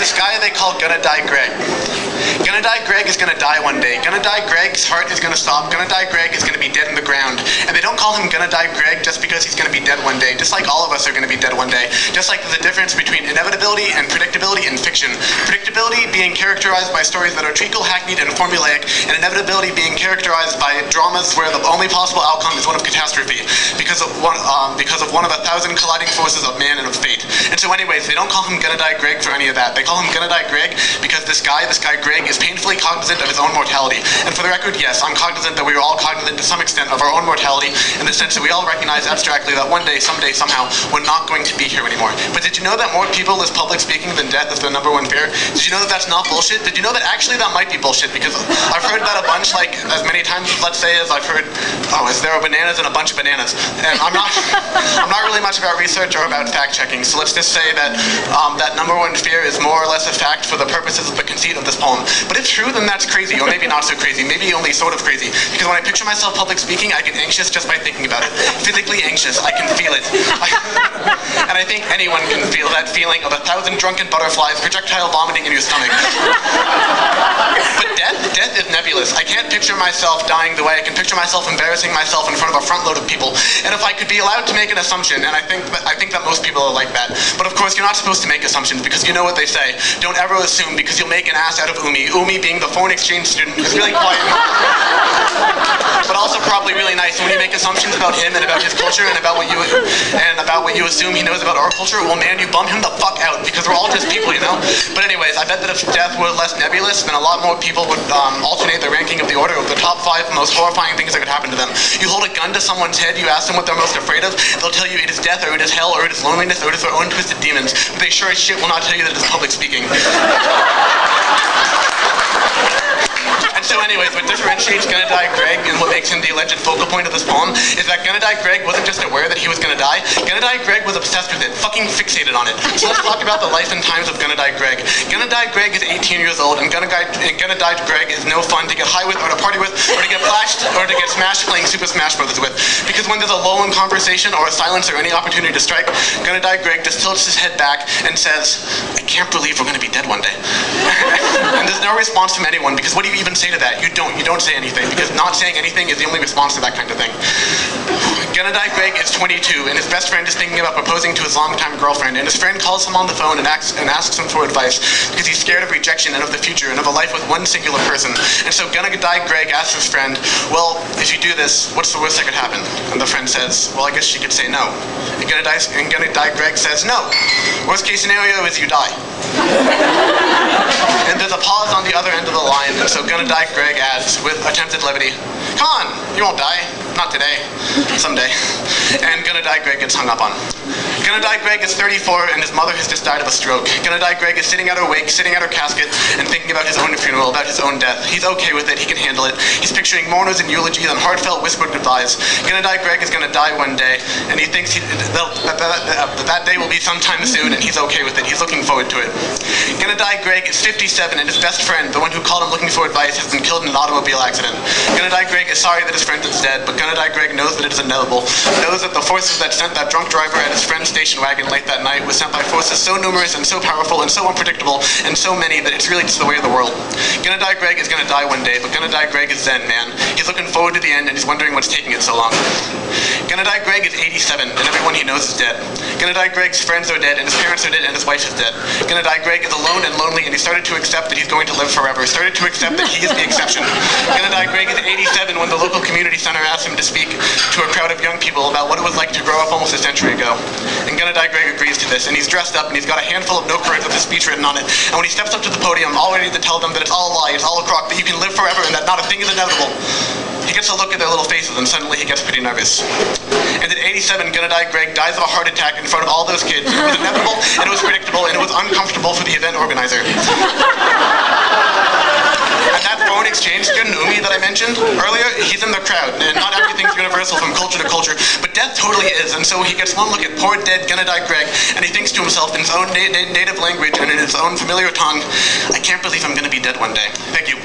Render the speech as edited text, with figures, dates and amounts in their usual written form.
this guy they call Gonna Die Greg. Gonna Die Greg is gonna die one day. Gonna Die Greg's heart is gonna stop. Gonna Die Greg is gonna be dead in the ground. And they don't call him Gonna Die Greg just because he's gonna be dead one day. Just like all of us are gonna be dead one day. Just like there's a difference between inevitability and predictability in fiction. Predictability being characterized by stories that are treacle, hackneyed, and formulaic, and inevitability being characterized by dramas where the only possible outcome is one of catastrophe because of one of 1,000 colliding forces of man and of fate. And so anyways, they don't call him Gonna Die Greg for any of that. They call him Gonna Die Greg because this guy Greg, is painfully cognizant of his own mortality. And for the record, yes, I'm cognizant that we are all cognizant to some extent of our own mortality in the sense that we all recognize abstractly that one day, someday, somehow, we're not going to be here anymore. But did you know that more people is public speaking than death is their #1 fear? Did you know that that's not bullshit? Did you know that actually that might be bullshit? Because I've heard that a bunch, like, as many times, let's say, as I've heard, oh, is there a bananas and a bunch of bananas? And I'm not really much about research or about fact-checking, so let's just say that that #1 fear is more or less a fact for the purposes of the conceit of this poem. But if true, then that's crazy, or maybe not so crazy, maybe only sort of crazy. Because when I picture myself public speaking, I get anxious just by thinking about it. Physically anxious, I can feel it. And I think anyone can feel that feeling of 1,000 drunken butterflies projectile vomiting in your stomach. But death is nebulous. I can't picture myself dying the way I can picture myself embarrassing myself in front of a front load of people. And if I could be allowed to make an assumption, and I think that most people are like that, but of course you're not supposed to make assumptions because you know what they say. Don't ever assume because you'll make an ass out of Umi. Umi being the foreign exchange student who's really quiet, but also probably really nice. When you make assumptions about him and about his culture and about what you assume he knows about our culture, well man, you bum him the fuck out because we're all just people, you know? But anyways, I bet that if death were less nebulous, then a lot more people would alternate the ranking of the order of the top 5 most horrifying things that could happen to them. You hold a gun to someone's head, you ask them what they're most afraid of, they'll tell you it is death, or it is hell, or it is loneliness, or it is their own twisted demons. But they sure as shit will not tell you that it is public speaking. And so anyways, what differentiates Gonna Die Greg and what makes him the alleged focal point of this poem is that Gonna Die Greg wasn't just aware that he was gonna die. Gonna Die Greg was obsessed with it, fucking fixated on it. So let's talk about the life and times of Gonna Die Greg. Gonna Die Greg is 18 years old, and Gonna Die Greg is no fun to get high with, or to party with, or to get flashed, or to get smashed playing Super Smash Brothers with. Because when there's a lull in conversation, or a silence, or any opportunity to strike, Gonna Die Greg just tilts his head back and says, I can't believe we're gonna be dead one day. And there's no response from anyone, because what do you even say to that? You don't say anything, because not saying anything is the only response to that kind of thing. Gonna Die Greg is 22, and his best friend is thinking about proposing to his longtime girlfriend, and his friend calls him on the phone and asks him for advice, because he's scared of rejection and of the future, and of a life with one singular person. And so Gonna Die Greg asks his friend, well, if you do this, what's the worst that could happen? And the friend says, well, I guess she could say no. And Gonna Die Greg says, no. Worst case scenario is you die. And there's a pause on the other end of the line, and so Gonna Die Greg adds, with attempted levity, come on, you won't die. Not today. Someday. And Gonna Die Greg gets hung up on. Gonna Die Greg is 34, and his mother has just died of a stroke. Gonna Die Greg is sitting at her wake, sitting at her casket, and thinking about his own funeral, about his own death. He's okay with it, he can handle it. He's picturing mourners and eulogies and heartfelt whispered goodbyes. Gonna Die Greg is gonna die one day, and he thinks that day will be sometime soon, and he's okay with it. He's looking forward to it. Gonna Die Greg is 57, and his best friend, the one who called him looking for advice, has been killed in an automobile accident. Gonna Die Greg is sorry that his friend is dead, but Gonna Die Greg knows that it is inevitable, knows that the forces that sent that drunk driver at his friend's station wagon late that night was sent by forces so numerous and so powerful and so unpredictable and so many that it's really just the way of the world. Gonna Die Greg is gonna die one day, but Gonna Die Greg is zen, man. He's looking forward to the end, and he's wondering what's taking it so long. Gonna Die Greg is 87, and everyone he knows is dead. Gonna Die Greg's friends are dead, and his parents are dead, and his wife is dead. Gonna Die Greg is alone and lonely, and he started to accept that he's going to live forever. Started to accept that he is the exception. Gonna Die Greg is 87 when the local community center asked him to speak to a crowd of young people about what it was like to grow up almost a century ago. And Gonna Die Greg agrees to this, and he's dressed up, and he's got a handful of note cards with his speech written on it. And when he steps up to the podium, all ready to tell them that it's all a lie, it's all a crock, that you can live forever, and that not a thing is inevitable, he gets a look at their little faces, and suddenly he gets pretty nervous. And at 87, Gonna Die Greg dies of a heart attack in front of all those kids. It was inevitable, and it was predictable, and it was uncomfortable for the event organizer. And that foreign exchange student, Umi, that I mentioned earlier, he's in the crowd, and not everything's universal from culture to culture, but death totally is, and so he gets one look at poor dead Gonna Die Greg, and he thinks to himself in his own native language and in his own familiar tongue, I can't believe I'm gonna be dead one day. Thank you.